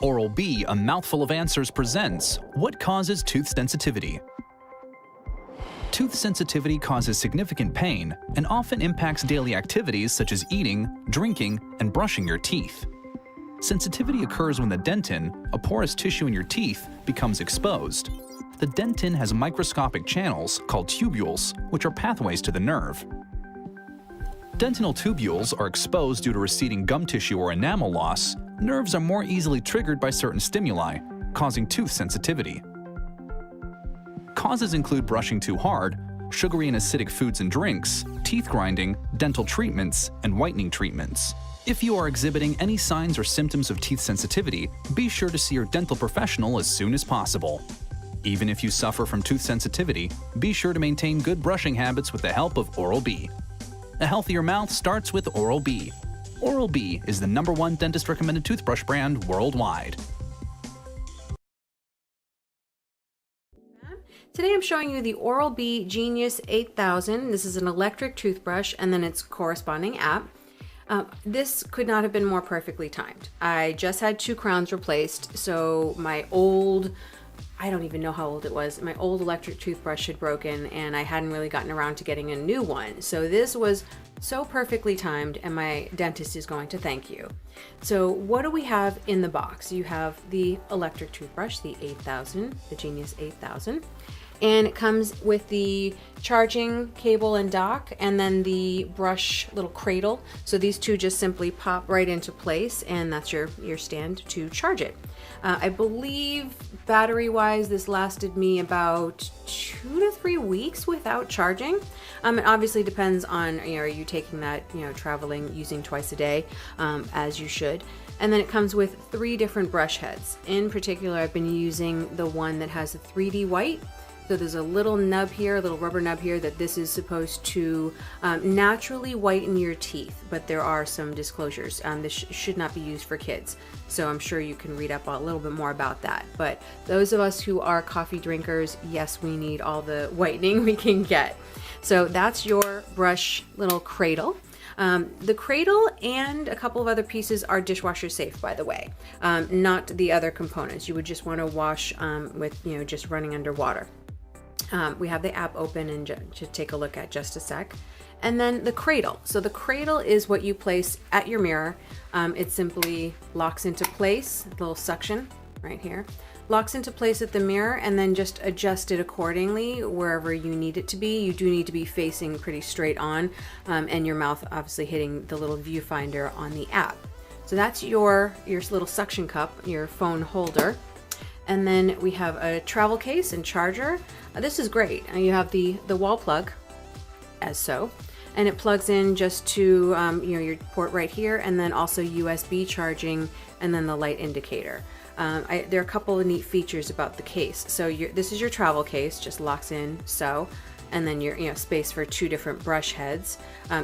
Oral-B, A Mouthful of Answers presents What Causes Tooth Sensitivity? Tooth sensitivity causes significant pain and often impacts daily activities such as eating, drinking, and brushing your teeth. Sensitivity occurs when the dentin, a porous tissue in your teeth, becomes exposed. The dentin has microscopic channels called tubules, which are pathways to the nerve. Dentinal tubules are exposed due to receding gum tissue or enamel loss. Nerves are more easily triggered by certain stimuli, causing tooth sensitivity. Causes include brushing too hard, sugary and acidic foods and drinks, teeth grinding, dental treatments, and whitening treatments. If you are exhibiting any signs or symptoms of teeth sensitivity, be sure to see your dental professional as soon as possible. Even if you suffer from tooth sensitivity, be sure to maintain good brushing habits with the help of Oral-B. A healthier mouth starts with Oral-B. Oral-B is the #1 dentist-recommended toothbrush brand worldwide. Today I'm showing you the Oral-B Genius 8000. This is an electric toothbrush and then its corresponding app. This could not have been more perfectly timed. I just had 2 crowns replaced, so my old, I don't even know how old it was, my old electric toothbrush had broken and I hadn't really gotten around to getting a new one. So this was so perfectly timed and my dentist is going to thank you. So what do we have in the box? You have the electric toothbrush, the 8000, the Genius 8000. And it comes with the charging cable and dock and then the brush little cradle. So these two just simply pop right into place and that's your stand to charge it. I believe battery wise this lasted me about 2 to 3 weeks without charging. It obviously depends on, are you taking that, traveling, using twice a day, as you should. And then it comes with 3 different brush heads. In particular, I've been using the one that has a 3D white. So there's a little nub here, a little rubber nub here that this is supposed to naturally whiten your teeth, but there are some disclosures. This should not be used for kids. So I'm sure you can read up a little bit more about that. But those of us who are coffee drinkers, yes, we need all the whitening we can get. So that's your brush little cradle. The cradle and a couple of other pieces are dishwasher safe, by the way, not the other components. You would just want to wash with, just running under water. We have the app open and to take a look at just a sec. And then the cradle. So the cradle is what you place at your mirror. It simply locks into place, the little suction right here, locks into place at the mirror and then just adjust it accordingly wherever you need it to be. You do need to be facing pretty straight on and your mouth obviously hitting the little viewfinder on the app. So that's your little suction cup, your phone holder. And then we have a travel case and charger. This is great. You have the wall plug, as so, and it plugs in just to your port right here, and then also USB charging, and then the light indicator. There are a couple of neat features about the case. So this is your travel case, just locks in so, and then your space for 2 different brush heads.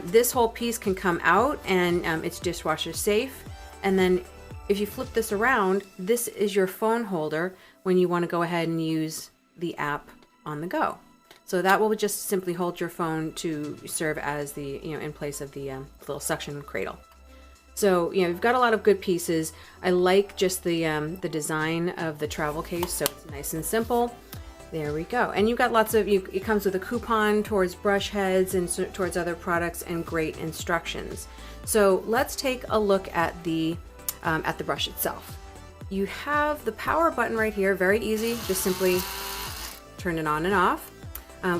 This whole piece can come out, and it's dishwasher safe, and then if you flip this around, this is your phone holder when you want to go ahead and use the app on the go. So that will just simply hold your phone to serve as the, in place of the little suction cradle. So, you've got a lot of good pieces. I like just the design of the travel case, so it's nice and simple. There we go. And you've got lots of, it comes with a coupon towards brush heads and towards other products and great instructions. So let's take a look at the brush itself. You have the power button right here, very easy, just simply turn it on and off.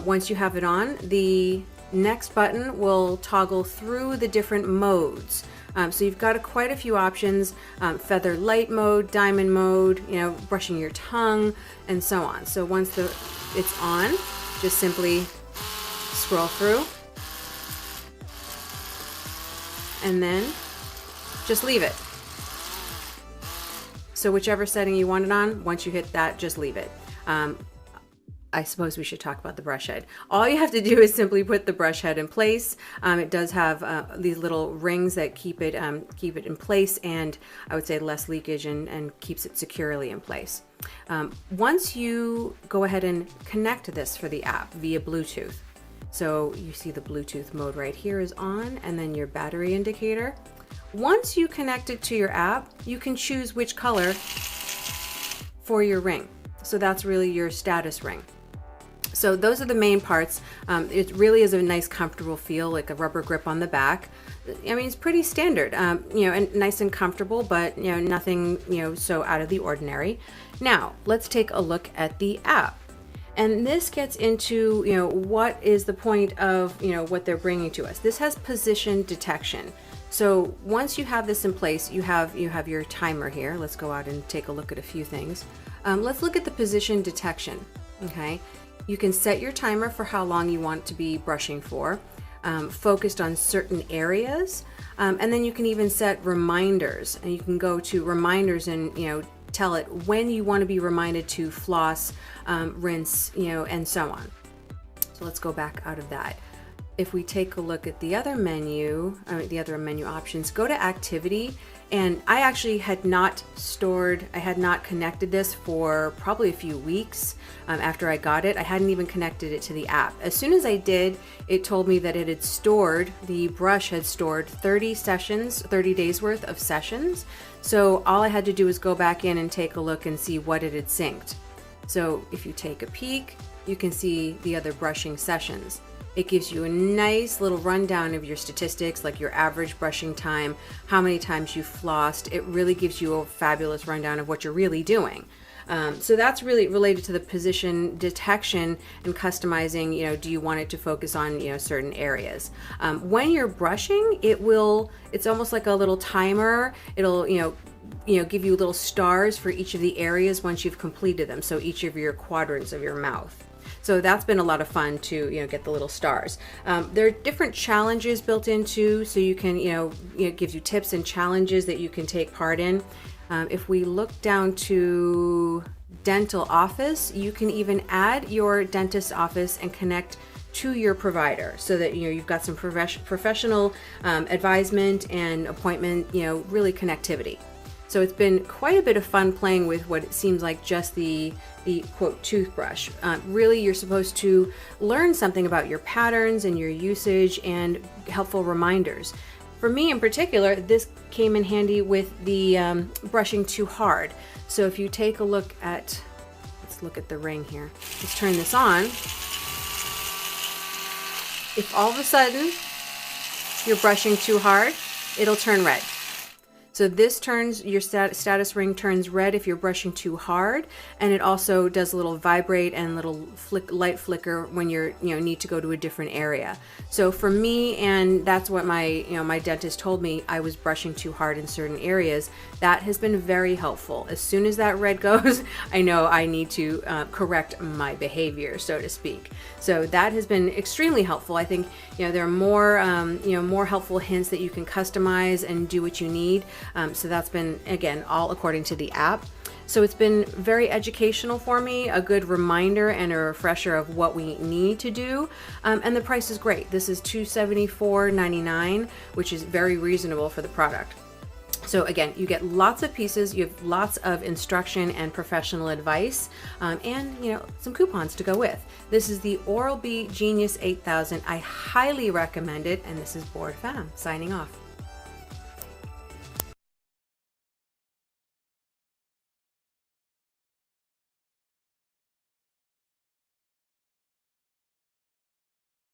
Once you have it on, the next button will toggle through the different modes. So you've got quite a few options, feather light mode, diamond mode, brushing your tongue, and so on. So once it's on, just simply scroll through and then just leave it. So whichever setting you want it on, once you hit that, just leave it. I suppose we should talk about the brush head. All you have to do is simply put the brush head in place. It does have these little rings that keep it in place, and I would say less leakage and keeps it securely in place. Once you go ahead and connect this for the app via Bluetooth, so you see the Bluetooth mode right here is on, and then your battery indicator. Once you connect it to your app, you can choose which color for your ring. So that's really your status ring. So those are the main parts. It really is a nice comfortable feel, like a rubber grip on the back. I mean, it's pretty standard, and nice and comfortable, but nothing, so out of the ordinary. Now let's take a look at the app. And this gets into, what is the point of, what they're bringing to us. This has position detection. So once you have this in place, you have your timer here. Let's go out and take a look at a few things. Let's look at the position detection. Okay, you can set your timer for how long you want to be brushing for, focused on certain areas, and then you can even set reminders. And you can go to reminders and tell it when you want to be reminded to floss, rinse, and so on. So let's go back out of that. If we take a look at the other menu, options, go to activity. And I actually had not connected this for probably a few weeks after I got it. I hadn't even connected it to the app. As soon as I did, it told me that the brush had stored 30 days worth of sessions. So all I had to do was go back in and take a look and see what it had synced. So if you take a peek, you can see the other brushing sessions. It gives you a nice little rundown of your statistics, like your average brushing time, how many times you flossed. It really gives you a fabulous rundown of what you're really doing. So that's really related to the position detection and customizing. Do you want it to focus on certain areas? When you're brushing, it's almost like a little timer. It'll give you little stars for each of the areas once you've completed them. So each of your quadrants of your mouth. So that's been a lot of fun to get the little stars. There are different challenges built into, so you can it gives you tips and challenges that you can take part in. If we look down to dental office, you can even add your dentist office and connect to your provider, so that you've got some professional advisement and appointment, really connectivity. So it's been quite a bit of fun playing with what it seems like just the quote toothbrush. Really, you're supposed to learn something about your patterns and your usage and helpful reminders. For me in particular, this came in handy with the brushing too hard. So if you take a look at, let's look at the ring here. Let's turn this on. If all of a sudden you're brushing too hard, it'll turn red. So this turns, your status ring turns red if you're brushing too hard, and it also does a little vibrate and little light flicker when you need to go to a different area. So for me, and that's what my my dentist told me, I was brushing too hard in certain areas. That has been very helpful. As soon as that red goes, I know I need to correct my behavior, so to speak. So that has been extremely helpful. I think there are more more helpful hints that you can customize and do what you need. So that's been, again, all according to the app. So it's been very educational for me, a good reminder and a refresher of what we need to do. And the price is great. This is $274.99, which is very reasonable for the product. So again, you get lots of pieces, you have lots of instruction and professional advice, and some coupons to go with. This is the Oral-B Genius 8000. I highly recommend it, and this is Board Fam signing off.